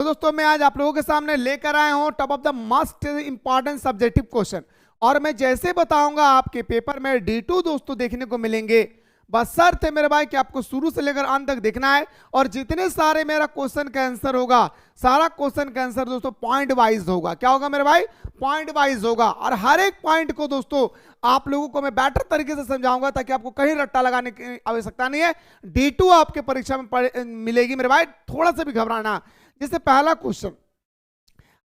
तो दोस्तों मैं आज आप लोगों के सामने लेकर आया हूं top of the most important subjective question. और मैं जैसे बताऊंगा आपके पेपर में D2 दोस्तों देखने को मिलेंगे। बस शर्त है मेरे भाई कि आपको शुरू से लेकर अंत तक देखना है और जितने सारे मेरा क्वेश्चन का आंसर होगा, सारा क्वेश्चन का आंसर दोस्तों पॉइंट वाइज होगा। क्या होगा मेरे भाई? पॉइंट वाइज होगा। और हर एक पॉइंट को दोस्तों आप लोगों को मैं बेटर तरीके से समझाऊंगा ताकि आपको कहीं रट्टा लगाने की आवश्यकता नहीं है। D2 आपके परीक्षा में मिलेगी मेरे भाई, थोड़ा सा भी घबराना। जैसे पहला क्वेश्चन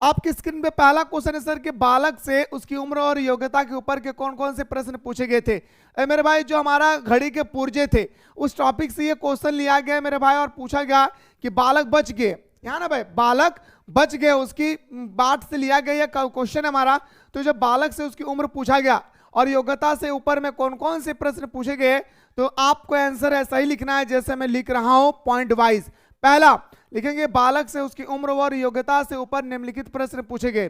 आपकी स्क्रीन पे पहला क्वेश्चन है सर कि बालक से उसकी उम्र और योग्यता के ऊपर के कौन कौन से प्रश्न पूछे गए थे। मेरे भाई जो हमारा घड़ी के पुर्जे थे उस टॉपिक से ये क्वेश्चन लिया गया मेरे भाई और पूछा गया कि बालक बच गए। यहाँ ना भाई बालक बच गए, उसकी बात से लिया गया क्वेश्चन हमारा। तो जब बालक से उसकी उम्र पूछा गया और योग्यता से ऊपर में कौन कौन से प्रश्न पूछे गए, तो आपको आंसर ऐसा ही लिखना है जैसे मैं लिख रहा हूं पॉइंट वाइज। पहला लिखेंगे बालक से उसकी उम्र व योग्यता से ऊपर निम्नलिखित प्रश्न पूछे गए।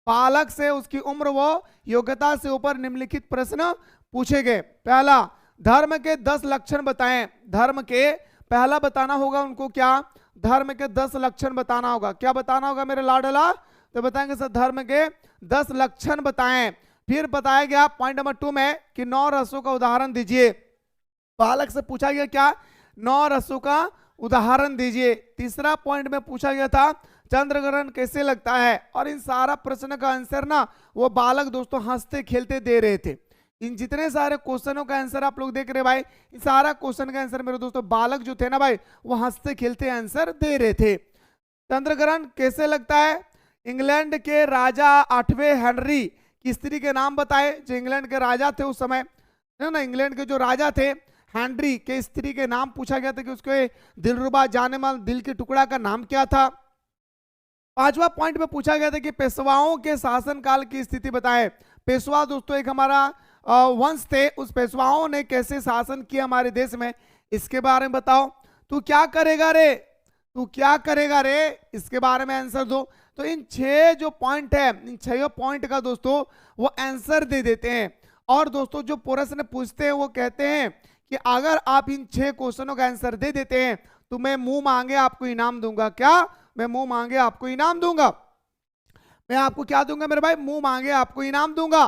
बालक से उसकी उम्र व योग्यता से ऊपर निम्नलिखित प्रश्न पूछे गए। पहला, धर्म के 10 लक्षण बताएं। धर्म के पहला बताना होगा उनको क्या? धर्म के 10 लक्षण बताना होगा। क्या बताना होगा मेरे लाडला? तो बताएंगे सर धर्म के 10 लक्षण बताएं। फिर बताया गया पॉइंट नंबर 2 में कि 9 रसों का उदाहरण दीजिए। बालक से पूछा गया क्या? 9 रसों का उदाहरण दीजिए। तीसरा पॉइंट में पूछा गया था चंद्रग्रहण कैसे लगता है। और इन सारा प्रश्न का आंसर ना वो बालक दोस्तों हंसते खेलते दे रहे थे। इन जितने सारे क्वेश्चनों का आंसर आप लोग देख रहे भाई, इन सारा क्वेश्चन का आंसर मेरे दोस्तों बालक जो थे ना भाई वो हंसते खेलते आंसर दे रहे थे। चंद्रग्रहण कैसे लगता है? इंग्लैंड के राजा 8वें हेनरी की स्त्री के नाम बताए। जो इंग्लैंड के राजा थे उस समय ना, इंग्लैंड के जो राजा थे हेनरी के स्त्री के नाम पूछा गया था कि उसके दिलरुबा जाने वाले दिल के टुकड़ा का नाम क्या था। 5वां पॉइंट में पूछा गया था कि पेशवाओं के शासनकाल की स्थिति बताएं। पेशवा दोस्तों एक हमारा वंश थे, उस पेशवाओं ने कैसे शासन किया हमारे देश में, इसके बारे में बताओ। तू क्या करेगा रे, तू क्या करेगा रे, इसके बारे में आंसर दो। तो इन 6 जो पॉइंट है, इन 6 पॉइंट का दोस्तों वो आंसर दे देते हैं। और दोस्तों जो प्रश्न पूछते हैं वो कहते हैं कि अगर आप इन 6 क्वेश्चनों का आंसर दे देते हैं तो मैं मुंह मांगे आपको इनाम दूंगा। क्या? मैं मुंह मांगे आपको इनाम दूंगा। मैं आपको क्या दूंगा मेरे भाई? मुंह मांगे आपको इनाम दूंगा।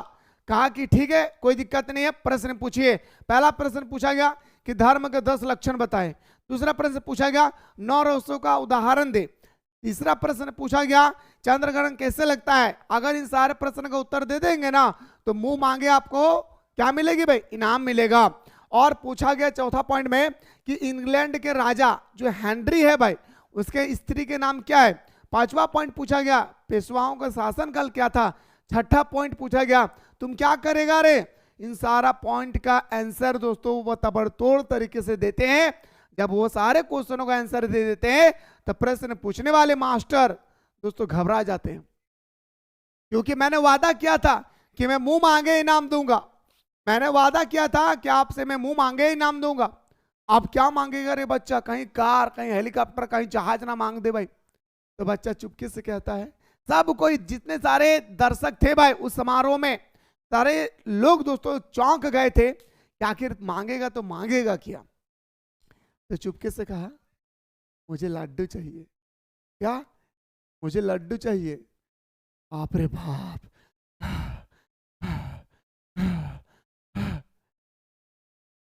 कहा कि ठीक है कोई दिक्कत नहीं है, प्रश्न पूछिए। पहला प्रश्न पूछा गया कि धर्म के 10 लक्षण बताए। दूसरा प्रश्न पूछा गया 9 रसों का उदाहरण दे। तीसरा प्रश्न पूछा गया चंद्रग्रहण कैसे लगता है। अगर इन सारे प्रश्न का उत्तर दे देंगे ना तो मुंह मांगे आपको क्या मिलेगी भाई? इनाम मिलेगा। और पूछा गया चौथा पॉइंट में कि इंग्लैंड के राजा जो हेनरी है भाई उसके स्त्री के नाम क्या है। 5वां पॉइंट पूछा गया पेशवाओं का शासनकाल क्या था। 6ठा पॉइंट पूछा गया तुम क्या करेगा रे। इन सारा पॉइंट का आंसर दोस्तों वो तबड़तोड़ तरीके से देते हैं। जब वो सारे क्वेश्चनों का आंसर दे देते हैं तो प्रश्न पूछने वाले मास्टर दोस्तों घबरा जाते हैं, क्योंकि मैंने वादा किया था कि मैं मुंह मांगे इनाम दूंगा। मैंने वादा किया था कि आपसे मैं मुंह मांगे इनाम दूंगा। अब क्या मांगेगा रे बच्चा? कहीं कार, कहीं हेलीकॉप्टर, कहीं जहाज ना मांग दे भाई। तो बच्चा चुपके से कहता है। सब कोई जितने सारे दर्शक थे भाई उस समारोह में, सारे लोग दोस्तों चौंक गए थे कि आखिर मांगेगा तो मांगेगा क्या। तो चुपके से कहा मुझे लड्डू चाहिए। क्या? मुझे लड्डू चाहिए। बाप रे बाप,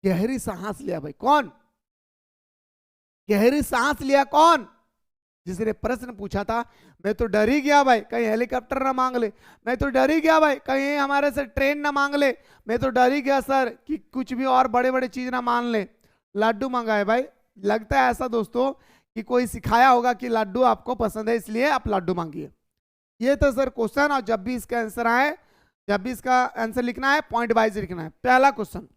गहरी सांस लिया भाई। कौन? गहरी सांस लिया कौन? जिसने प्रश्न पूछा था। मैं तो डर ही गया भाई कहीं हेलीकॉप्टर ना मांग ले। मैं तो डर ही गया भाई कहीं हमारे से ट्रेन ना मांग ले। मैं तो डर ही गया सर कि कुछ भी और बड़े बड़े चीज ना मान ले। लड्डू मांगा है भाई। लगता है ऐसा दोस्तों कि कोई सिखाया होगा कि लड्डू आपको पसंद है इसलिए आप लड्डू मांगिए। ये तो सर क्वेश्चन। और जब भी इसका आंसर आए, जब भी इसका आंसर लिखना है पॉइंट वाइज लिखना है। पहला क्वेश्चन।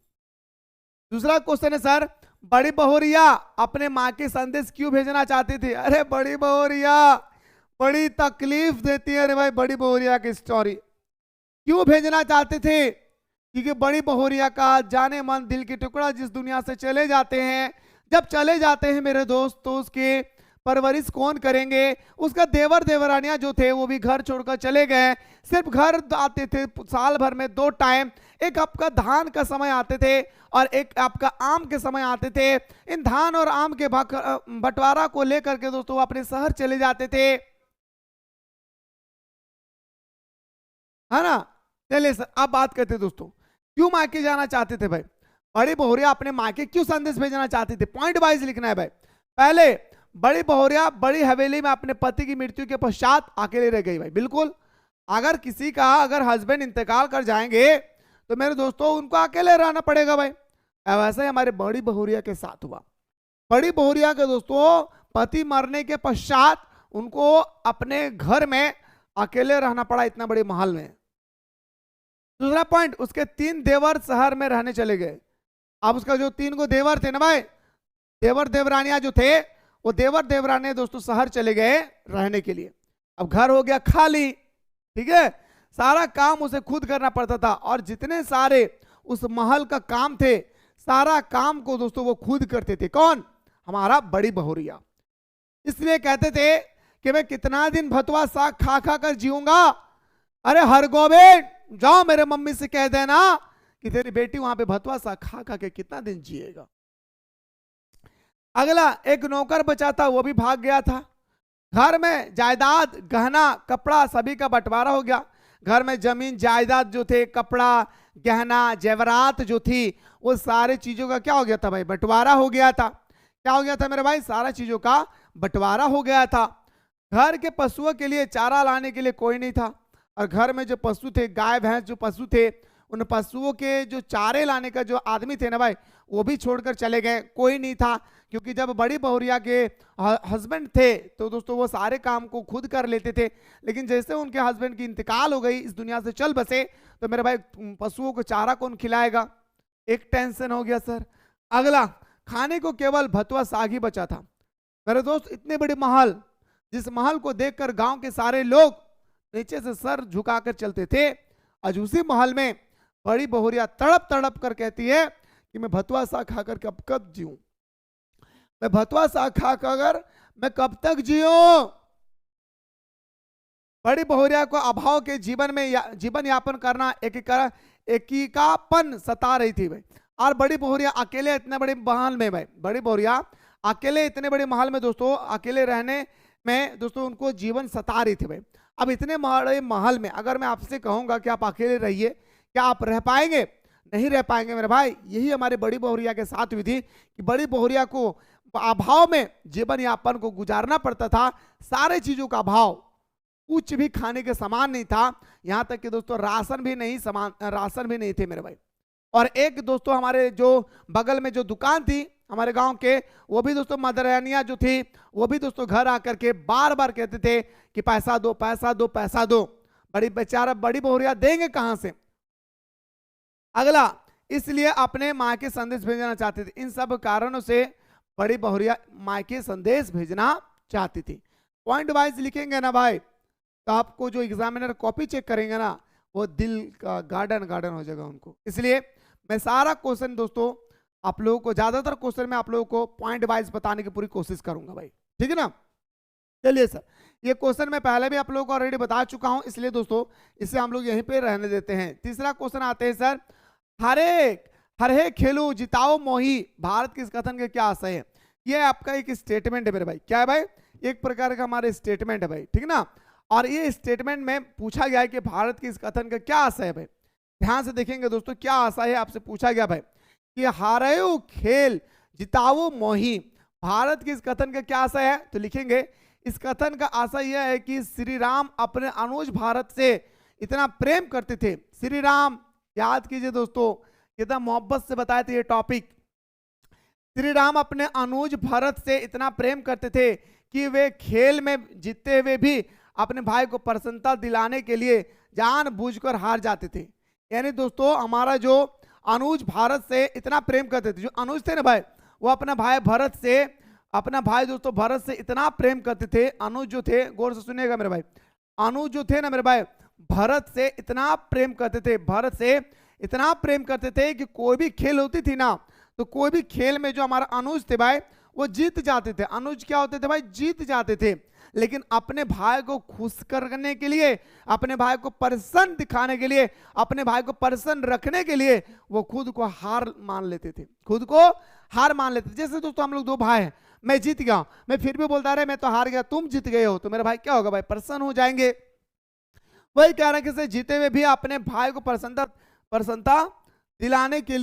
दूसरा क्वेश्चन है सर बड़ी बहुरिया अपने माँ के संदेश क्यों भेजना चाहती थी। अरे बड़ी बहुरिया बड़ी तकलीफ देती है। अरे भाई बड़ी बहुरिया की स्टोरी क्यों भेजना चाहते थे? क्योंकि बड़ी बहुरिया का जाने मन दिल के टुकड़ा जिस दुनिया से चले जाते हैं, जब चले जाते हैं मेरे दोस्त तो उसके परवरिश कौन करेंगे। उसका देवर देवरानियां जो थे वो भी घर छोड़कर चले गए। सिर्फ घर आते थे साल भर में 2 टाइम। एक आपका धान का समय आते थे और एक आपका आम के समय आते थे। इन धान और आम के बंटवारा को लेकर के दोस्तों वो अपने शहर चले जाते थे। है ना। चलिए सर अब बात करते हैं दोस्तों, क्यों मायके जाना चाहते थे भाई, बड़ी बहुरिया अपने मायके क्यों संदेश भेजना चाहती थी, पॉइंट वाइज लिखना है भाई। पहले, बड़ी बहुरिया बड़ी हवेली में अपने पति की मृत्यु के पश्चात अकेले रह गई भाई। बिल्कुल, अगर किसी का अगर हस्बैंड इंतकाल कर जाएंगे तो मेरे दोस्तों उनको अकेले रहना पड़ेगा भाई। वैसे ही हमारे बड़ी बहुरिया के साथ हुआ। बड़ी बहुरिया के दोस्तों पति मरने के पश्चात उनको अपने घर में अकेले रहना पड़ा, इतना बड़े महल में। दूसरा पॉइंट, उसके 3 देवर शहर में रहने चले गए। अब उसका जो 3 को देवर थे ना भाई, देवर देवरानियां जो थे, वो देवर देवरानी दोस्तों शहर चले गए रहने के लिए। अब घर हो गया खाली, ठीक है, सारा काम उसे खुद करना पड़ता था, और जितने सारे उस महल का काम थे सारा काम को दोस्तों वो खुद करते थे। कौन? हमारा बड़ी बहुरिया। इसलिए कहते थे कि मैं कितना दिन भतुआ साग खा खा कर जीऊंगा। अरे हरगोविंद जाओ मेरे मम्मी से कह देना कि तेरी बेटी वहां पे भतुआ साग खा खा के कितना दिन जिएगा। अगला, एक नौकर बचा था वो भी भाग गया था। घर में जायदाद गहना कपड़ा सभी का बंटवारा हो गया। घर में जमीन जायदाद जो थे, कपड़ा गहना जेवरात जो थी, वो सारे चीजों का क्या हो गया था भाई, बंटवारा हो गया था। क्या हो गया था मेरे भाई, सारा चीजों का बंटवारा हो गया था। घर के पशुओं के लिए चारा लाने के लिए कोई नहीं था, और घर में जो पशु थे, गाय भैंस जो पशु थे, उन पशुओं के जो चारे लाने का जो आदमी थे ना भाई, वो भी छोड़कर चले गए, कोई नहीं था। क्योंकि जब बड़ी बहुरिया के हस्बैंड थे तो दोस्तों वो सारे काम को खुद कर लेते थे, लेकिन जैसे उनके हस्बैंड की इंतकाल हो गई, इस दुनिया से चल बसे, तो मेरे भाई पशुओं को चारा कौन खिलाएगा, एक टेंशन हो गया सर। अगला, खाने को केवल भतुआ साग ही बचा था। मेरे दोस्त इतने बड़े महल, जिस महल को देखकर गांव के सारे लोग नीचे से सर झुकाकर चलते थे, आज उसी महल में बड़ी बहुरिया तड़प तड़प कर कहती है कि मैं भतुआ साग खाकर कब कब जीऊं, मैं भतुआ साग खाकर मैं कब तक जीऊं। बड़ी बहुरिया को अभाव के जीवन में जीवन यापन करना एकीकापन सता रही थी भाई। और बड़ी बहुरिया अकेले इतने बड़े महल में भाई, बड़ी बहुरिया अकेले इतने बड़े महल में दोस्तों अकेले रहने में दोस्तों उनको जीवन सता रही थी भाई। अब इतने बड़े महल में अगर मैं आपसे कहूंगा कि आप अकेले रहिए, क्या आप रह पाएंगे? नहीं रह पाएंगे मेरे भाई। यही हमारे बड़ी बहुरिया के साथ हुई थी कि बड़ी बहुरिया को अभाव में जीवन यापन को गुजारना पड़ता था। सारे चीजों का अभाव, कुछ भी खाने के सामान नहीं था, यहां तक कि दोस्तों राशन भी नहीं थे मेरे भाई। और एक दोस्तों हमारे जो बगल में जो दुकान थी हमारे गांव के, वो भी दोस्तों मदरानियां जो थी, वो भी दोस्तों घर आकर के बार बार कहते थे कि पैसा दो पैसा दो पैसा दो। बड़ी बेचारा बड़ी बहुरिया देंगे कहां से। अगला, इसलिए अपने माँ के संदेश भेजना चाहती थी। इन सब कारणों से बड़ी बहुरिया माँ के संदेश भेजना चाहती थी। पॉइंट वाइज लिखेंगे ना भाई, तो आपको जो एग्जामिनर कॉपी चेक करेंगे ना, वो दिल का गार्डन गार्डन हो जाएगा उनको। इसलिए मैं सारा क्वेश्चन दोस्तों आप लोगों को, ज्यादातर क्वेश्चन में आप लोगों को पॉइंट वाइज बताने की पूरी कोशिश करूंगा भाई, ठीक है ना। चलिए सर, ये क्वेश्चन मैं पहले भी आप लोगों को ऑलरेडी बता चुका हूं, इसलिए दोस्तों इसे हम लोग यहीं पे रहने देते हैं। तीसरा क्वेश्चन आते हैं सर, हरे खेलो जिताओ मोही, भारत के इस कथन के क्या आशय है। ये आपका एक स्टेटमेंट है मेरे भाई। क्या है भाई? एक प्रकार का हमारे स्टेटमेंट है भाई, ठीक है ना। और ये स्टेटमेंट में पूछा गया है कि भारत के इस कथन का क्या आशय है भाई। ध्यान से देखेंगे दोस्तों, क्या आशय है आपसे पूछा गया भाई कि हारो खेल जिताओ मोही, भारत के इस कथन का क्या आशय है। तो लिखेंगे इस कथन का आशय यह है कि श्री राम अपने अनुज भारत से इतना प्रेम करते थे। श्री राम, याद कीजिए दोस्तों, कितना मोहब्बत से बताए थे ये टॉपिक। श्री राम अपने अनुज भरत से इतना प्रेम करते थे कि वे खेल में जीतते हुए भी अपने भाई को प्रसन्नता दिलाने के लिए जानबूझकर हार जाते थे। यानी दोस्तों हमारा जो अनुज भारत से इतना प्रेम करते थे, जो अनुज थे ना भाई, वो अपना भाई भरत से, अपना भाई दोस्तों भरत से इतना प्रेम करते थे। अनुज जो थे, गौर से सुनिएगा मेरे भाई, अनुज जो थे ना मेरे भाई, भरत से इतना प्रेम करते थे, भरत से इतना प्रेम करते थे कि कोई भी खेल होती थी ना, तो कोई भी खेल में जो हमारा अनुज थे भाई, वो जीत जाते थे। अनुज क्या होते थे भाई? जीत जाते थे। लेकिन अपने भाई को खुश करने के लिए, अपने भाई को प्रसन्न दिखाने के लिए, अपने भाई को प्रसन्न रखने के लिए वो खुद को हार मान लेते थे, खुद को हार मान लेते थे। जैसे दोस्तों हम लोग दो भाई हैं, मैं जीत गया, मैं फिर भी बोलता रहे मैं तो हार गया, तुम जीत गए हो, तो मेरा भाई क्या होगा भाई? प्रसन्न हो जाएंगे। वही कह रहे हैं कि सर जीते हुए भी अपने भाई को प्रसन्नता दिलाने के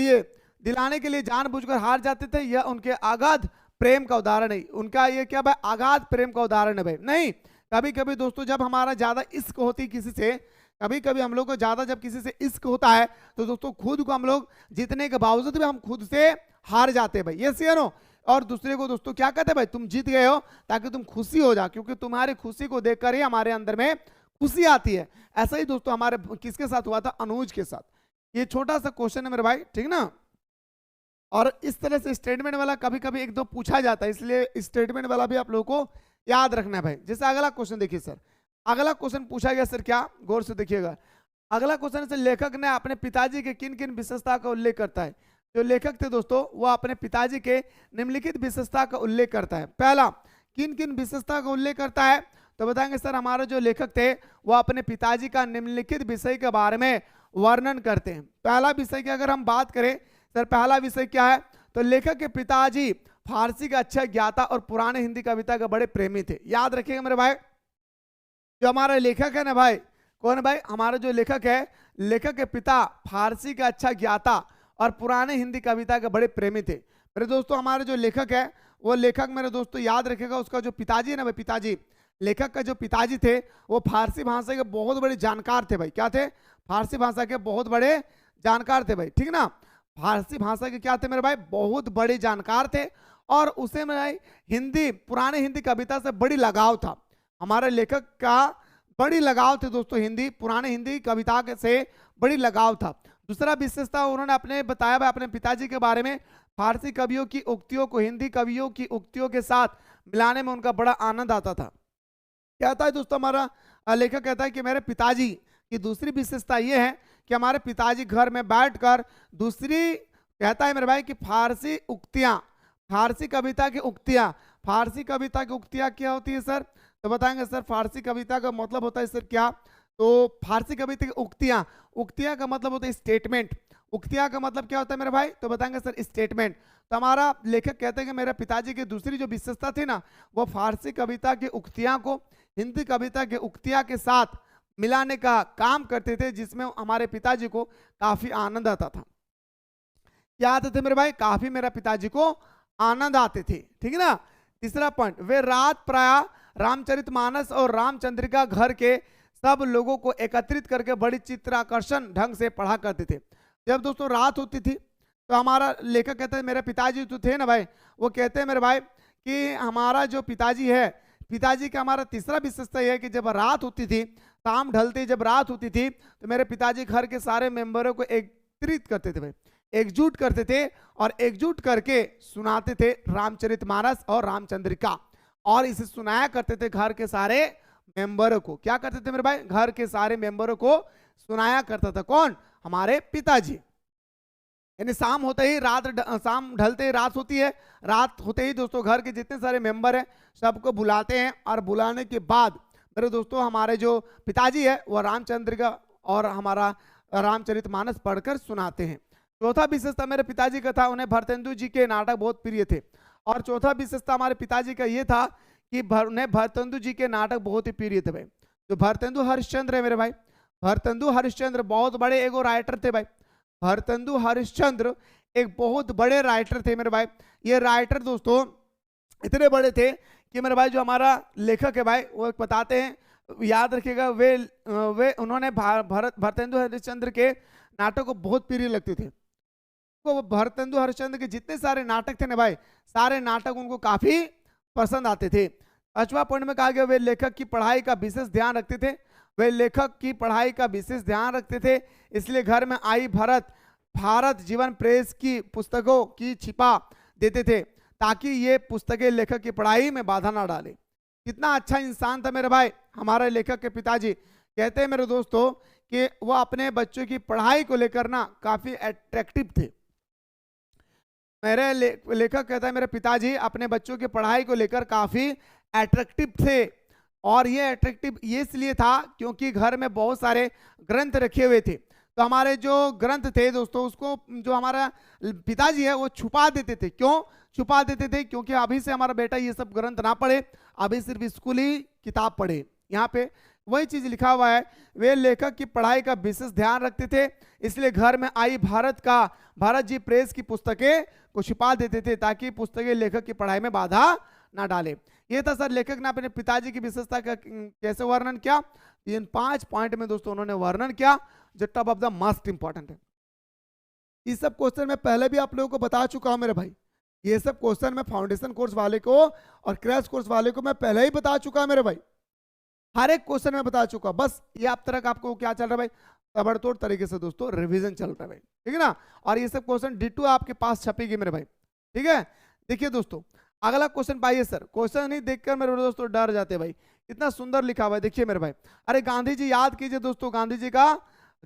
लिए जानबूझकर हार जाते थे। यह उनके अगाध प्रेम का उदाहरण है। उनका ये क्या भाई, अगाध प्रेम का उदाहरण है भाई। नहीं, कभी कभी दोस्तों जब हमारा ज्यादा इश्क होती किसी से, कभी कभी हम लोग को ज्यादा जब किसी से इश्क होता है तो दोस्तों खुद को हम लोग जीतने के बावजूद भी हम खुद से हार जाते हैं भाई। ये सी नो। और दूसरे को दोस्तों क्या कहते हैं भाई, तुम जीत गए हो ताकि तुम खुशी हो जाओ, क्योंकि तुम्हारी खुशी को देखकर ही हमारे अंदर में खुशी आती है। ऐसा ही दोस्तों हमारे किसके साथ हुआ था, अनुज के साथ। ये छोटा सा क्वेश्चन है मेरे भाई, ठीक ना। और इस तरह से स्टेटमेंट वाला कभी कभी एक दो पूछा जाता है, इसलिए स्टेटमेंट वाला भी आप लोगों को याद रखना है भाई। जैसे अगला क्वेश्चन देखिए सर, अगला क्वेश्चन पूछा गया सर, क्या गौर से देखिएगा। अगला क्वेश्चन से लेखक ने अपने पिताजी के किन किन विशेषता का उल्लेख करता है। जो लेखक थे दोस्तों वो अपने पिताजी के निम्नलिखित विशेषता का उल्लेख करता है। पहला, किन किन विशेषता का उल्लेख करता है, तो बताएंगे सर हमारे जो लेखक थे वो अपने पिताजी का निम्नलिखित विषय के बारे में वर्णन करते हैं। पहला विषय की अगर हम बात करें सर, पहला विषय क्या है, तो लेखक के पिताजी फारसी का अच्छा ज्ञाता और पुराने हिंदी कविता के बड़े प्रेमी थे। याद रखिएगा मेरे भाई, जो हमारा लेखक है ना भाई, कौन है भाई, हमारा जो लेखक है, लेखक के पिता फारसी का अच्छा ज्ञाता और पुराने हिंदी कविता के बड़े प्रेमी थे। मेरे दोस्तों हमारे जो लेखक है वो लेखक मेरे दोस्तों याद रखेगा, उसका जो पिताजी है ना भाई, पिताजी लेखक का जो पिताजी थे वो फारसी भाषा के बहुत बड़े जानकार थे भाई। क्या थे, फारसी भाषा के बहुत बड़े जानकार थे भाई, ठीक ना। फारसी भाषा के क्या थे मेरे भाई, बहुत बड़े जानकार थे। और उसे मेरे भाई हिंदी, पुराने हिंदी कविता से बड़ी लगाव था। हमारे लेखक का बड़ी लगाव थे दोस्तों, हिंदी पुराने हिंदी कविता से बड़ी लगाव था। दूसरा विशेषता उन्होंने अपने बताया भाई अपने पिताजी के बारे में, फारसी कवियों की उक्तियों को हिंदी कवियों की उक्तियों के साथ मिलाने में उनका बड़ा आनंद आता था। क्या था दोस्तों, हमारा लेखक कहता है कि मेरे पिताजी की दूसरी विशेषता ये है कि हमारे पिताजी घर में बैठकर दूसरी, कहता है मेरे भाई कि फारसी उक्तियां, फारसी कविता की उक्तियां, फारसी कविता की उक्तियां क्या होती है सर, तो बताएंगे सर फारसी कविता का मतलब होता है सर क्या, तो फारसी कविता की उक्तियां, उक्तियां का मतलब होता है स्टेटमेंट। उक्तियां का मतलब क्या होता है मेरे भाई, तो बताएंगे सर स्टेटमेंट। तो हमारा लेखक कहते हैं कि मेरे पिताजी की दूसरी जो विशेषता थी ना, वो फारसी कविता की उक्तियां को हिंदी कविता की उक्तियां के साथ मिलाने का काम करते थे, जिसमें हमारे पिताजी को काफी आनंद आता था। क्या आते थे मेरे भाई, काफी मेरे पिताजी को आनंद आते थे, ठीक है ना। तीसरा पॉइंट, वे रात प्राय रामचरितमानस और रामचंद्रिका घर के सब लोगों को एकत्रित करके बड़ी चित्राकर्षण ढंग से पढ़ा करते थे। जब दोस्तों रात होती थी तो हमारा लेखक कहते हैं, मेरे पिताजी तो थे ना भाई, वो कहते हैं मेरे भाई कि हमारा जो पिताजी है, पिताजी का हमारा तीसरा विशेषता यह है कि जब रात होती थी, शाम ढलते जब रात होती थी, तो मेरे पिताजी घर के सारे मेंबरों को एकत्रित करते थे भाई, एकजुट करते थे और एकजुट करके सुनाते थे रामचरितमानस और रामचंद्रिका, और इसे सुनाया करते थे घर के सारे मेंबरों को। क्या करते थे मेरे भाई, घर के सारे मेंबरों को सुनाया करता था। कौन, हमारे पिताजी। यानी शाम होते ही शाम ढलते ही रात होती है, रात होते ही दोस्तों घर के जितने सारे मेंबर हैं सबको बुलाते हैं, और बुलाने के बाद मेरे दोस्तों हमारे जो पिताजी है वो रामचंद्रिका और हमारा रामचरितमानस पढ़कर सुनाते हैं। चौथा विशेषता मेरे पिताजी का था, उन्हें भरतेंदु जी के नाटक बहुत प्रिय थे। और चौथा विशेषता हमारे पिताजी का ये था कि उन्हें भरतेंदु जी के नाटक बहुत ही प्रिय थे भाई। तो भरतेंदु हरिश्चंद्र है मेरे भाई, भरतेंदु हरिश्चंद्र बहुत बड़े एगो राइटर थे भाई। भरतेंदु हरिश्चंद्र एक बहुत बड़े राइटर थे मेरे भाई। ये राइटर दोस्तों इतने बड़े थे कि मेरे भाई जो हमारा लेखक है भाई वो बताते हैं, याद रखिएगा, वे उन्होंने भरतेंदु हरिश्चंद्र के नाटक को बहुत प्रिय लगते थे। तो भरतेंदु हरिश्चंद्र के जितने सारे नाटक थे ना भाई, सारे नाटक उनको काफी पसंद आते थे। 5वां पॉइंट में कहा गया वे लेखक की पढ़ाई का विशेष ध्यान रखते थे, वे लेखक की पढ़ाई का विशेष ध्यान रखते थे, इसलिए घर में आई भारत जीवन प्रेस की पुस्तकों की छिपा देते थे ताकि ये पुस्तकें लेखक की पढ़ाई में बाधा ना डाले। कितना अच्छा इंसान था मेरे भाई हमारे लेखक के पिताजी। कहते हैं मेरे दोस्तों कि वो अपने बच्चों की पढ़ाई को लेकर ना काफी अट्रैक्टिव थे। मेरे लेखक कहता है मेरे पिताजी अपने बच्चों की पढ़ाई को लेकर काफी अट्रैक्टिव थे, और ये अट्रैक्टिव ये इसलिए था क्योंकि घर में बहुत सारे ग्रंथ रखे हुए थे। तो हमारे जो ग्रंथ थे दोस्तों उसको जो हमारा पिताजी है वो छुपा देते थे। क्यों छुपा देते थे, क्योंकि अभी से हमारा बेटा ये सब ग्रंथ ना पढ़े, अभी सिर्फ स्कूली किताब पढ़े। यहाँ पे वही चीज लिखा हुआ है, वे लेखक की पढ़ाई का विशेष ध्यान रखते थे, इसलिए घर में आई भारत जी प्रेस की पुस्तकें को छिपा देते थे ताकि पुस्तकें लेखक की पढ़ाई में बाधा ना डाले। ये था सर लेखक ने अपने पिताजी की विशेषता का कैसे वर्णन किया। इन 5 पॉइंट में दोस्तों उन्होंने वर्णन किया जो top of the most important है। इस सब क्वेश्चन मैं पहले भी आप लोगों को बता चुका हूं मेरे भाई, ये सब क्वेश्चन मैं फाउंडेशन कोर्स वाले को और क्रैश कोर्स वाले को मैं पहले ही बता चुका मेरे भाई, हर एक क्वेश्चन में बता चुका। बस ये अब तक आपको क्या चल रहा है भाई, तबड़तोड़ तरीके से दोस्तों रिवीजन चल रहा है भाई, ठीक है ना। और ये सब क्वेश्चन डिटो आपके पास छपेगी मेरे भाई, ठीक है। देखिए दोस्तों अगला क्वेश्चन पाइए सर, क्वेश्चन ही देखकर मेरे दोस्तों डर जाते भाई, इतना सुंदर लिखा हुआ है। देखिए मेरे भाई, अरे गांधी जी याद कीजिए दोस्तों, गांधी जी का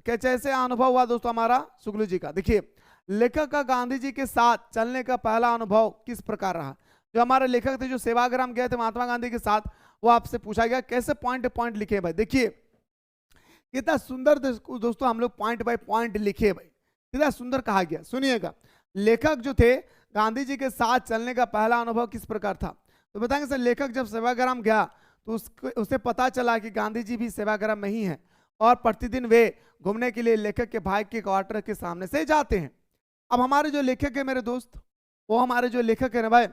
कैसे अनुभव हुआ दोस्तों हमारा शुक्ल जी का। देखिए लेखक का गांधी जी के साथ चलने का पहला अनुभव किस प्रकार रहा। जो हमारे लेखक थे जो सेवाग्राम गए थे महात्मा गांधी के साथ, वो आपसे पूछा गया कैसे पॉइंट पॉइंट लिखे भाई। देखिए कितना सुंदर दोस्तों हम लोग पॉइंट बाय पॉइंट लिखे भाई, कितना सुंदर कहा गया। सुनिएगा, लेखक जो थे गांधी जी के साथ चलने का पहला अनुभव किस प्रकार था। तो बताएंगे सर, लेखक जब सेवाग्राम गया तो उसे पता चला कि गांधी जी भी सेवाग्राम में ही है और प्रतिदिन वे घूमने के लिए लेखक के भाई के क्वार्टर के सामने से जाते हैं। अब हमारे जो लेखक है मेरे दोस्त, वो हमारे जो लेखक है ना भाई,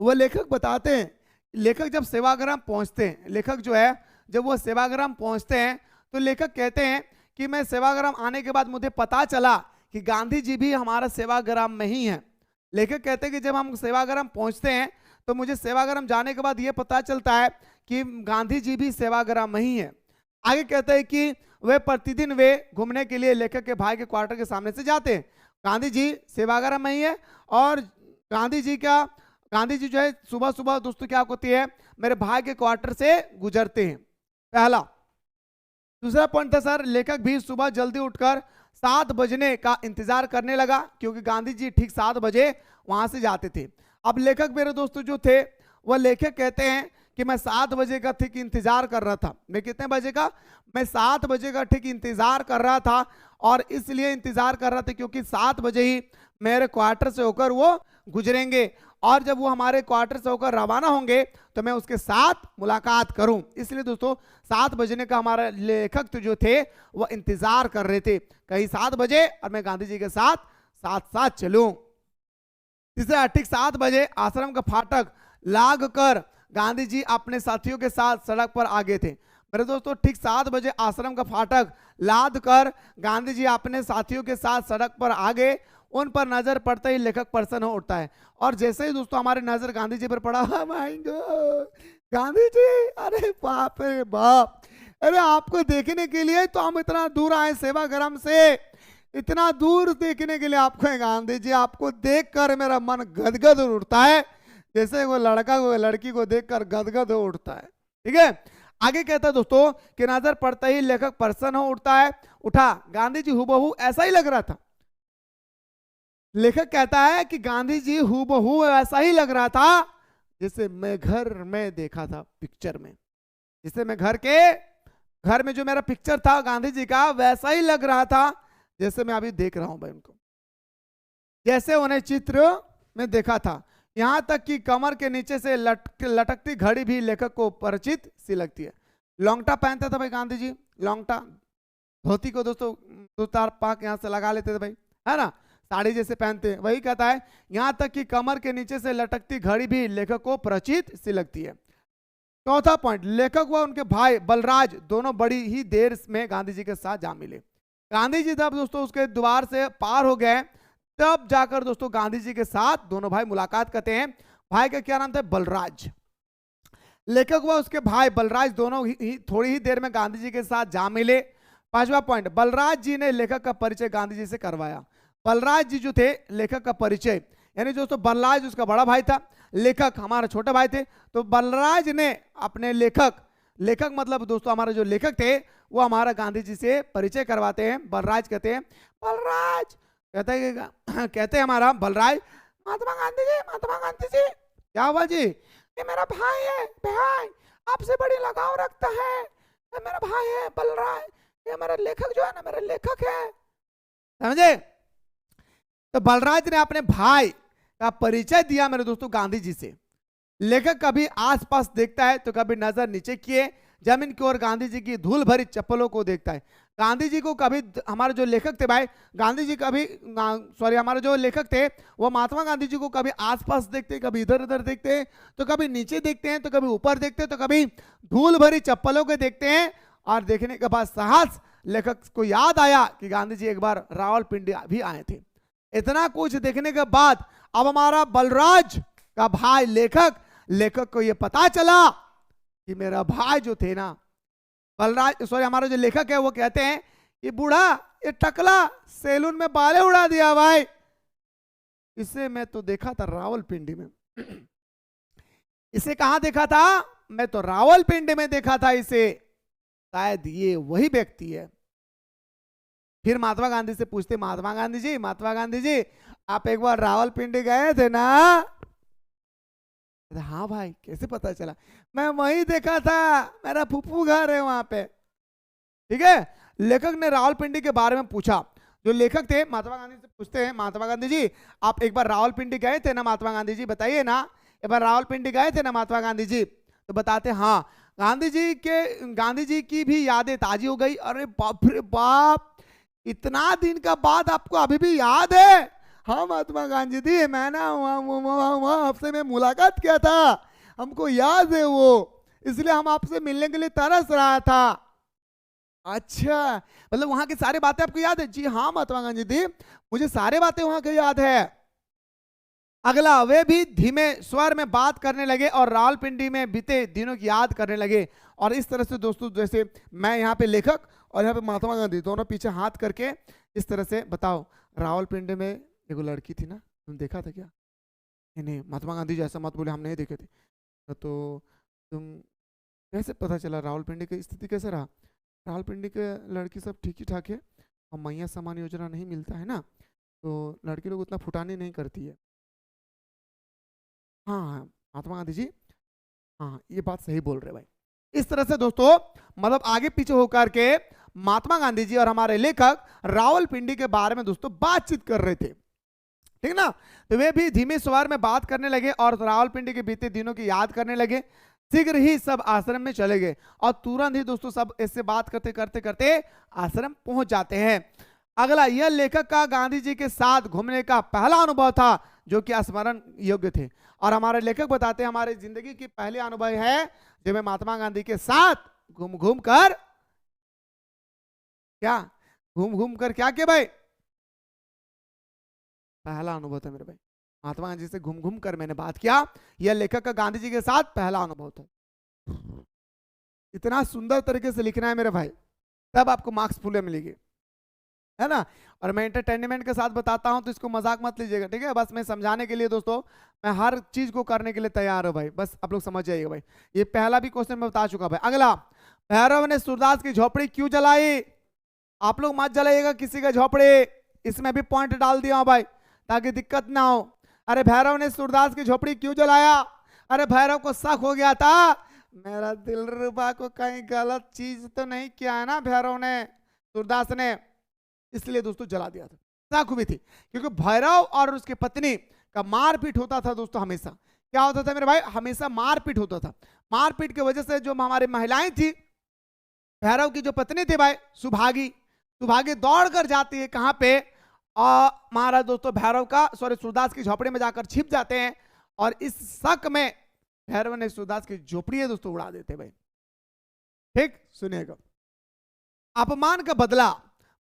वो लेखक बताते हैं, लेखक जब सेवाग्राम पहुंचते हैं, लेखक जो है जब वो सेवाग्राम पहुंचते हैं तो लेखक कहते हैं कि मैं सेवाग्राम आने के बाद मुझे पता चला कि गांधी जी भी हमारा सेवाग्राम में ही है। लेखक कहते हैं कि जब हम सेवाग्राम पहुंचते हैं तो मुझे सेवाग्राम जाने के बाद ये पता चलता है कि गांधी जी भी सेवाग्राम में ही है। आगे कहते हैं कि वे प्रतिदिन वे घूमने के लिए लेखक के भाई के क्वार्टर के सामने से जाते हैं। गांधी जी सेवाग्राम में ही है और गांधी जी जो है सुबह सुबह दोस्तों क्या होती है, मेरे भाई के क्वार्टर से गुजरते हैं, पहला। दूसरा पॉइंट था सर, लेखक भी सुबह जल्दी उठकर 7 बजने का इंतजार करने लगा क्योंकि गांधी जी ठीक 7 बजे वहां से जाते थे। अब लेखक मेरे दोस्तों जो थे वह लेखक कहते हैं कि मैं 7 बजे का ठीक इंतजार कर रहा था। मैं कितने बजे का, मैं 7 बजे का ठीक इंतजार कर रहा था और इसलिए इंतजार कर रहा था क्योंकि 7 बजे ही मेरे क्वार्टर से होकर वो गुजरेंगे और जब वो हमारे क्वार्टर से होकर रवाना होंगे तो मैं उसके साथ मुलाकात करूं। इसलिए दोस्तों 7 बजने का हमारा लेखक तो जो थे वो इंतजार कर रहे थे कहीं 7 बजे और मैं गांधी जी के साथ साथ चलूं। तीसरा, ठीक 7 बजे आश्रम का फाटक लाग कर गांधी जी अपने साथियों के साथ सड़क पर आ गए थे। मेरे दोस्तों ठीक 7 बजे आश्रम का फाटक लाद कर गांधी जी अपने साथियों के साथ सड़क पर आ गए। उन पर नजर पड़ते ही लेखक प्रसन्न हो उठता है और जैसे ही दोस्तों हमारी नजर गांधी जी पर पड़ा, गांधी जी, अरे बाप रे बाप, अरे आपको देखने के लिए तो हम इतना दूर आए सेवाग्राम से, इतना दूर देखने के लिए आपको गांधी जी, आपको देखकर मेरा मन गदगद उठता है जैसे वो लड़का को लड़की को देखकर गदगद हो उठता है। ठीक है, आगे कहता है दोस्तों कि नजर पड़ते ही लेखक प्रसन्न हो उठा। गांधी जी हूबहू ऐसा ही लग रहा था। लेखक कहता है कि गांधी जी हूबहू ऐसा ही लग रहा था जैसे मैं घर में देखा था पिक्चर में, जैसे मैं घर में जो मेरा पिक्चर था गांधी जी का वैसा ही लग रहा था जैसे मैं अभी देख रहा हूं भाई उनको, जैसे उन्हें चित्र में देखा था। यहां तक कि कमर के नीचे से लटकती घड़ी भी लेखक को परिचित सी लगती है। लौंगटा पहनता था भाई गांधी जी, लौंगटा धोती को दोस्तों 2-4 पाक यहां से लगा लेते थे भाई, है ना, साड़ी जैसे पहनते हैं। वही कहता है यहां तक कि कमर के नीचे से लटकती घड़ी भी लेखक को परिचित सी लगती है। चौथा पॉइंट, लेखक व उनके भाई बलराज दोनों बड़ी ही देर में गांधी जी के साथ जा मिले। गांधी जी तब दोस्तों उसके द्वार से पार हो गए, तब जाकर दोस्तों गांधी जी के साथ दोनों भाई मुलाकात करते हैं। भाई का क्या नाम था, बलराज। लेखक व उसके भाई बलराज दोनों ही थोड़ी ही देर में गांधी जी के साथ जा मिले। पांचवा पॉइंट, बलराज जी ने लेखक का परिचय गांधी जी से करवाया। बलराज जी जो थे लेखक का परिचय, यानी दोस्तों बलराज उसका बड़ा भाई था, लेखक हमारा छोटा भाई थे, तो बलराज ने अपने लेखक मतलब दोस्तों हमारे जो लेखक थे वो हमारा गांधी जी से परिचय करवाते हैं। बलराज कहते हैं, बलराज कहते हैं हमारा बलराज, महात्मा गांधी जी क्या हुआ जी, ये मेरा भाई है, भाई आपसे बड़ी लगाव रखता है, ये मेरा भाई है बलराज, ये हमारा लेखक जो है ना मेरा लेखक है, समझे। तो बलराज ने अपने भाई का परिचय दिया मेरे दोस्तों गांधी जी से। लेखक कभी आसपास देखता है तो कभी नजर नीचे किए जमीन की ओर गांधी जी की धूल भरी चप्पलों को देखता है। गांधी जी को कभी, हमारे जो लेखक थे भाई, गांधी जी कभी, सॉरी, हमारे जो लेखक थे वो महात्मा गांधी जी को कभी आसपास देखते, कभी इधर उधर देखते हैं, तो कभी नीचे देखते हैं, तो कभी ऊपर देखते हैं, तो कभी धूल भरी चप्पलों को देखते हैं। और देखने के बाद साहस लेखक को याद आया कि गांधी जी एक बार रावलपिंडी भी आए थे। इतना कुछ देखने के बाद अब हमारा बलराज का भाई लेखक को यह पता चला कि मेरा भाई जो थे ना, बलराज, सॉरी, हमारा जो लेखक है वो कहते हैं कि बूढ़ा ये टकला सैलून में बाले उड़ा दिया भाई, इसे मैं तो देखा था रावलपिंडी में। इसे कहां देखा था? मैं तो रावलपिंडी में देखा था इसे, शायद ये वही व्यक्ति है। फिर महात्मा गांधी से पूछते, महात्मा गांधी जी आप एक बार रावलपिंडी गए थे ना? हाँ भाई, कैसे पता चला? मैं वहीं देखा था, मेरा फूफू घर है वहां पे। ठीक है, लेखक ने रावलपिंडी के बारे में पूछा। जो लेखक थे महात्मा गांधी से पूछते हैं, महात्मा गांधी जी आप एक बार रावलपिंडी गए थे ना? महात्मा गांधी जी बताइए ना, एक बार रावलपिंडी गए थे ना महात्मा गांधी जी? तो बताते हाँ। गांधी जी की भी यादें ताजी हो गई। अरे बाप रे बाप, इतना दिन का बाद आपको अभी भी याद है? हाँ महात्मा गांधी जी, मैं ना वहाँ आपसे मैं मुलाकात किया था, हमको याद है वो, इसलिए हम आपसे मिलने के लिए तरस रहा था। अच्छा, मतलब वहां की सारी बातें आपको याद है? जी हाँ महात्मा गांधी जी, मुझे सारी बातें वहां की याद है। अगला, वे भी धीमे स्वर में बात करने लगे और रावलपिंडी में बीते दिनों की याद करने लगे। और इस तरह से दोस्तों, जैसे मैं यहाँ पे लेखक और यहाँ पे महात्मा गांधी दोनों पीछे हाथ करके इस तरह से, बताओ रावलपिंडी में एक लड़की थी ना, तुम देखा था क्या? नहीं महात्मा गांधी जी ऐसा मत बोले, हम नहीं देखे थे। तो तुम कैसे पता चला? रावलपिंडी की स्थिति कैसे रहा? रावलपिंडी के लड़की सब ठीक ही ठाक है, और मैया समान योजना नहीं मिलता है ना, तो लड़की लोग उतना फुटानी नहीं करती है। हाँ महात्मा गांधी जी, हाँ ये बात सही बोल रहे भाई। इस तरह से दोस्तों, मतलब आगे पीछे होकर के महात्मा गांधी जी और हमारे लेखक रावलपिंडी के बारे में दोस्तों बातचीत कर रहे थे। ठीक ना? तो वे भी धीमे स्वर में बात करने लगे और रावलपिंडी के बीते दिनों की याद करने लगे। शीघ्र ही सब आश्रम में चले गए और तुरंत ही दोस्तों सब इससे बात करते करते करते आश्रम पहुंच जाते हैं। अगला, यह लेखक का गांधी जी के साथ घूमने का पहला अनुभव था जो कि स्मरण योग्य थे। और हमारे लेखक बताते हैं हमारी जिंदगी की पहली अनुभव है जब मैं महात्मा गांधी के साथ घूम घूम कर क्या किया भाई? पहला अनुभव था मेरे भाई, महात्मा गांधी से घूम घूम कर मैंने बात किया। यह लेखक का गांधी जी के साथ पहला अनुभव था। इतना सुंदर तरीके से लिखना है मेरे भाई, तब आपको मार्क्स फुल मिलेंगे, है ना? और मैं एंटरटेनमेंट के साथ बताता हूं तो इसको मजाक मत लीजिएगा, ठीक है? बस मैं समझाने के लिए दोस्तों, मैं हर चीज को करने के लिए तैयार हूं भाई, बस आप लोग समझ जाइएगा भाई। ये पहला भी क्वेश्चन मैं बता चुका भाई। अगला, भैरव ने सूरदास की झोपड़ी क्यों जलाई? आप लोग मत जलाइएगा किसी का झोपड़ी, इसमें भी पॉइंट डाल दिया भाई ताकि दिक्कत ना हो। अरे भैरव ने सूरदास की झोपड़ी क्यों जलाया? अरे भैरव को शक हो गया था मेरा दिलरुबा को कहीं गलत चीज तो नहीं किया है ना भैरव ने, सूरदास ने, इसलिए दोस्तों जला दिया था। शक हुई थी क्योंकि भैरव और उसकी पत्नी का मारपीट होता था दोस्तों। हमेशा क्या होता था मेरे भाई? हमेशा मारपीट होता था। मारपीट की वजह से जो हमारी महिलाएं थी, भैरव की जो पत्नी थी भाई सुभागी दौड़ कर जाती है कहां पे? और हमारा दोस्तों भैरव का, सॉरी, सूरदास की झोपड़ी में जाकर छिप जाते हैं और इस शक में भैरव ने सूरदास की झोपड़ी दोस्तों उड़ा देते भाई। ठीक सुनिएगा, अपमान का बदला।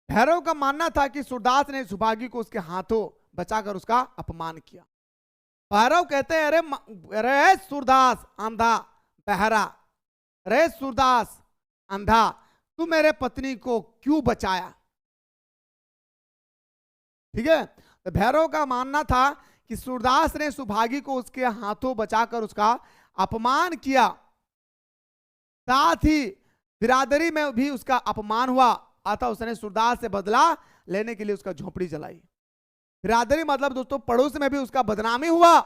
भैरव का मानना था कि सूरदास ने सुभागी को उसके हाथों बचाकर उसका अपमान किया। भैरव कहते हैं, अरे सूरदास अंधा बहरा, अरे सूरदास अंधा, तू मेरे पत्नी को क्यों बचाया? ठीक है, तो भैरव का मानना था कि सूरदास ने सुभागी को उसके हाथों बचाकर उसका अपमान किया, साथ ही बिरादरी में भी उसका अपमान हुआ, अतः उसने सूरदास से बदला लेने के लिए उसका झोपड़ी जलाई। बिरादरी मतलब दोस्तों पड़ोस में भी उसका बदनामी हुआ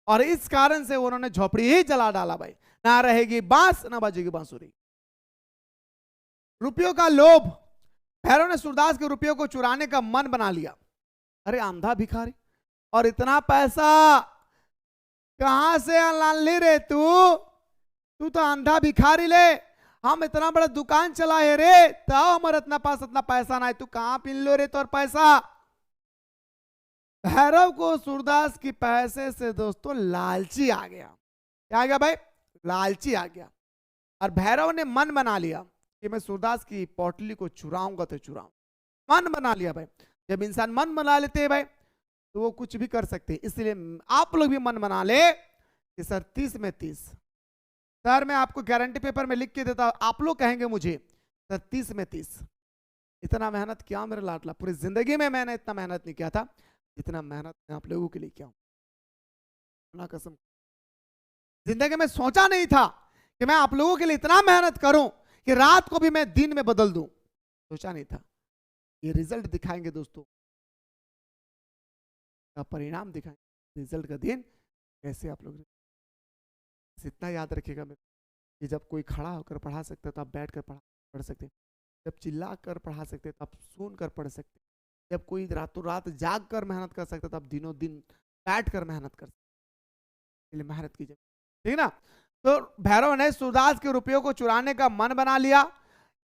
और इस कारण से उन्होंने झोपड़ी ही जला डाला भाई। ना रहेगी बांस ना बजेगी बांसुरी। रुपयों का लोभ, भैरव ने सूरदास के रुपयों को चुराने का मन बना लिया। अरे अंधा भिखारी, और इतना पैसा कहां से ला ले रे तू? तू तो अंधा भिखारी ले, हम इतना बड़ा दुकान चलाए रे, तो हमारे इतना पास इतना पैसा ना, तू कहां पिन लो रे तोर पैसा। भैरव को सूरदास की पैसे से दोस्तों लालची आ गया। क्या आ गया भाई? लालची आ गया। और भैरव ने मन बना लिया कि मैं सूरदास की पोटली को चुराऊंगा तो चुराऊं। मन बना लिया भाई। जब इंसान मन बना लेते हैं भाई तो वो कुछ भी कर सकते हैं। इसलिए आप लोग भी मन बना ले कि सर 30 में 30। सर मैं आपको गारंटी पेपर में लिख के देता हूं, आप लोग कहेंगे मुझे सर 30 में 30। इतना मेहनत किया मेरा लाडला, पूरी जिंदगी में मैंने इतना मेहनत नहीं किया था जितना मेहनत मैं आप लोगों के लिए किया हूं। कसम, जिंदगी में सोचा नहीं था कि मैं आप लोगों के लिए इतना मेहनत करूं कि रात को भी मैं दिन में बदल दूं। सोचा नहीं था। ये रिजल्ट दिखाएंगे दोस्तों, का परिणाम दिखाएंगे, रिजल्ट का दिन कैसे आप लोग। इतना याद रखिएगा मेरे कि जब कोई खड़ा होकर पढ़ा सकते तो आप बैठ कर पढ़ सकते हैं, जब चिल्ला कर पढ़ा सकते तो आप सुन कर पढ़ सकते, जब कोई रातों रात जाग कर मेहनत कर सकता तो आप दिनों दिन बैठ कर मेहनत कर सकते। मेहनत कीजिए, ठीक ना। तो भैरव ने सूरदास के रुपयों को चुराने का मन बना लिया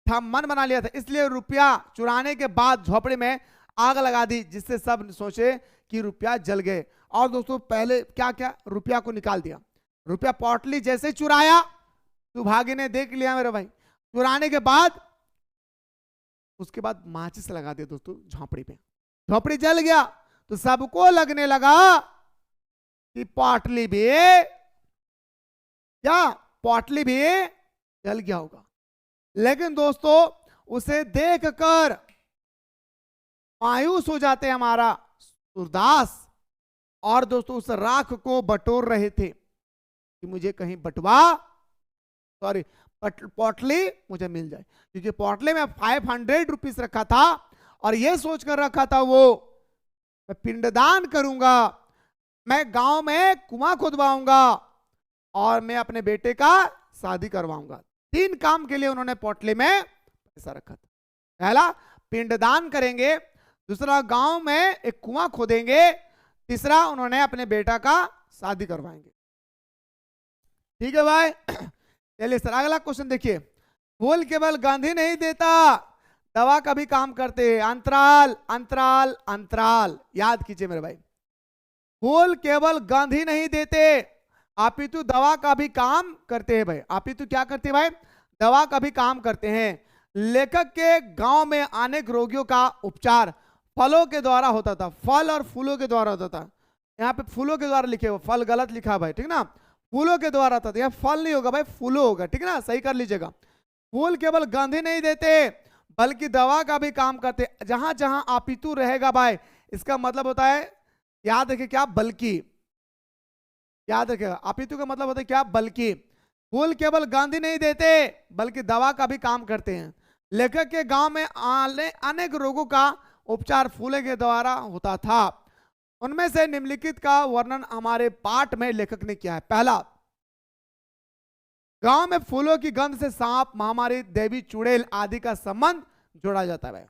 था, इसलिए रुपया चुराने के बाद झोपड़ी में आग लगा दी, जिससे सब सोचे कि रुपया जल गए। और दोस्तों पहले क्या क्या रुपया को निकाल दिया। रुपया पोटली जैसे चुराया, सुभागी ने देख लिया मेरे भाई, चुराने के बाद उसके बाद माचिस लगा दिया दोस्तों झोपड़ी पे, झोपड़ी जल गया। तो सबको लगने लगा कि पोटली भी जल गया होगा। लेकिन दोस्तों उसे देखकर मायूस हो जाते हमारा सूरदास, और दोस्तों उस राख को बटोर रहे थे कि मुझे कहीं पोटली मुझे मिल जाए, क्योंकि पोटली में 500 रुपीस रखा था और यह सोचकर रखा था वो मैं पिंडदान करूंगा, मैं गांव में कुआं खुदवाऊंगा और मैं अपने बेटे का शादी करवाऊंगा। 3 काम के लिए उन्होंने पोटली में पैसा रखा था। पहला पिंडदान करेंगे, दूसरा गांव में एक कुआं खोदेंगे, तीसरा उन्होंने अपने बेटा का शादी करवाएंगे। ठीक है भाई। चलिए सर अगला क्वेश्चन देखिए। फूल केवल गांधी नहीं देता, दवा का भी काम करते हैं। अंतराल अंतराल अंतराल, याद कीजिए मेरे भाई। फूल केवल गांधी नहीं देते, अपितु दवा का भी काम करते हैं भाई। अपितु क्या करते हैं भाई? दवा का भी काम करते हैं। लेखक के गांव में अनेक रोगियों का उपचार फलों के द्वारा होता था। फल और फूलों के द्वारा होता था। यहाँ पे फूलों के द्वारा लिखे हुए, फल गलत लिखा भाई, ठीक ना। फूलों के द्वारा था, यह फल नहीं होगा भाई, फूलों होगा, ठीक ना, सही कर लीजिएगा। फूल केवल गांधी नहीं देते बल्कि दवा का भी काम करते। जहां जहां अपितु रहेगा भाई, इसका मतलब होता है, याद रखिए क्या, बल्कि। याद रखिएगा अपितु का मतलब होता है क्या, बल्कि। फूल केवल गांधी नहीं देते बल्कि दवा का भी काम करते हैं। लेखक के गांव में अनेक रोगों का उपचार फूलों के द्वारा होता था। उनमें से निम्नलिखित का वर्णन हमारे पाठ में लेखक ने किया है। पहला, गांव में फूलों की गंध से सांप, महामारी, देवी चुड़ैल आदि का संबंध जोड़ा जाता है।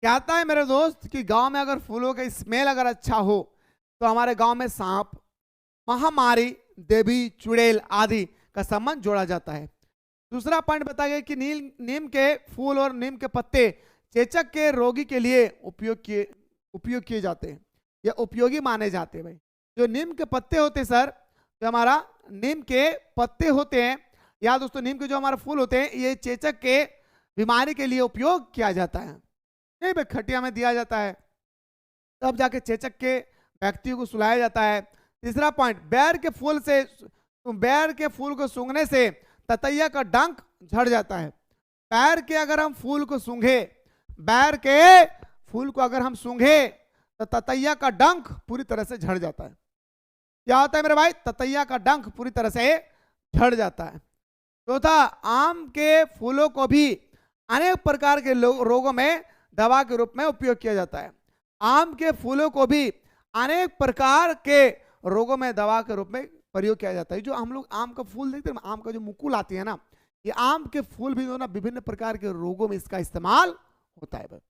कहता है मेरे दोस्त कि गांव में अगर फूलों का स्मेल अगर अच्छा हो तो हमारे गांव में सांप, महामारी, देवी चुड़ैल आदि का संबंध जोड़ा जाता है। दूसरा पॉइंट बताया गया कि नीम के फूल और नीम के पत्ते चेचक के रोगी के लिए उपयोग किए जाते हैं या उपयोगी माने जाते हैं भाई। जो नीम के पत्ते होते हैं सर, जो हमारा नीम के पत्ते होते हैं या दोस्तों नीम के जो हमारे फूल होते हैं, ये चेचक के बीमारी के लिए उपयोग किया जाता है। नहीं भाई, खटिया में दिया जाता है, तब जाके चेचक के व्यक्तियों को सुलाया जाता है। तीसरा पॉइंट, बैर के फूल को सूंघने से ततैया का डंक झड़ जाता है। बैर के अगर हम फूल को सूंघे, बैर के फूल को अगर हम सूंघे तो ततैया का डंक पूरी तरह से झड़ जाता है। क्या होता है मेरे भाई? ततैया का डंक पूरी तरह से झड़ जाता है। चौथा, आम के फूलों को भी अनेक प्रकार के रोगों में दवा के रूप में उपयोग किया जाता है। आम के फूलों को भी अनेक प्रकार के रोगों में दवा के रूप में प्रयोग किया जाता है। जो हम लोग आम का फूल देखते हैं, आम का जो मुकुल आती है ना, ये आम के फूल भी ना विभिन्न प्रकार के रोगों में इसका इस्तेमाल होता है।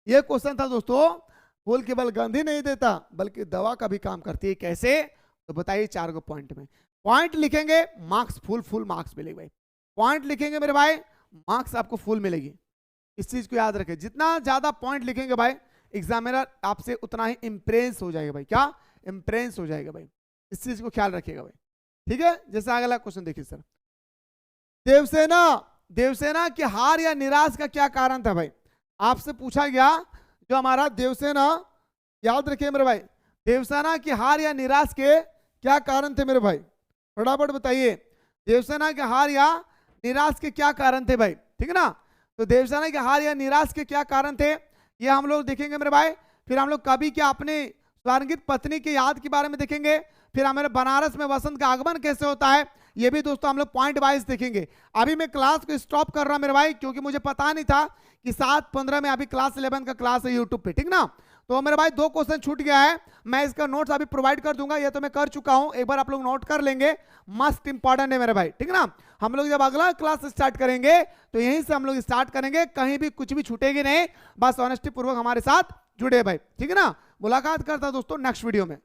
ये क्वेश्चन था दोस्तों। फूल केवल गंध ही नहीं देता बल्कि दवा का भी काम करती है। कैसे? तो बताइए 4 पॉइंट में। पॉइंट लिखेंगे मार्क्स फुल मार्क्स मिलेगी भाई। पॉइंट लिखेंगे मेरे भाई, मार्क्स आपको फुल मिलेगी। इस चीज को याद रखें, जितना ज्यादा पॉइंट लिखेंगे भाई एग्जामिनर आपसे उतना ही इंप्रेस हो जाएगा भाई। क्या इंप्रेस हो जाएगा भाई, इस चीज को ख्याल रखिएगा भाई। ठीक है, जैसे अगला क्वेश्चन देखिए सर। देवसेना की हार या निराश का क्या कारण था भाई? आपसे पूछा गया जो हमारा देवसेना, याद रखिए मेरे भाई, देवसेना की हार या निराश के क्या कारण थे मेरे भाई? फटाफट बताइए, देवसेना के हार या निराश के क्या कारण थे भाई? ठीक है ना, तो देवसेना के हार या निराश के क्या कारण थे ये हम लोग देखेंगे मेरे भाई। फिर हम लोग कवि के अपने स्वर्गीय पत्नी की याद के बारे में देखेंगे। फिर हमारे बनारस में वसंत का आगमन कैसे होता है ये भी दोस्तों हम लोग पॉइंट वाइज देखेंगे। अभी मैं क्लास को स्टॉप कर रहा हूं मेरे भाई, क्योंकि मुझे पता नहीं था कि 7:15 में अभी क्लास 11 का क्लास है यूट्यूब पे। ठीक ना, तो मेरे भाई 2 क्वेश्चन छूट गया है, मैं इसका नोट्स अभी प्रोवाइड कर दूंगा, ये तो मैं कर चुका हूं, एक बार आप लोग नोट कर लेंगे, मस्ट इंपॉर्टेंट है मेरे भाई। ठीक ना, हम लोग जब अगला क्लास स्टार्ट करेंगे तो यहीं से हम लोग स्टार्ट करेंगे, कहीं भी कुछ भी छूटेगी नहीं, बस ऑनेस्टी पूर्वक हमारे साथ जुड़े भाई। ठीक है ना, मुलाकात करता दोस्तों नेक्स्ट वीडियो में।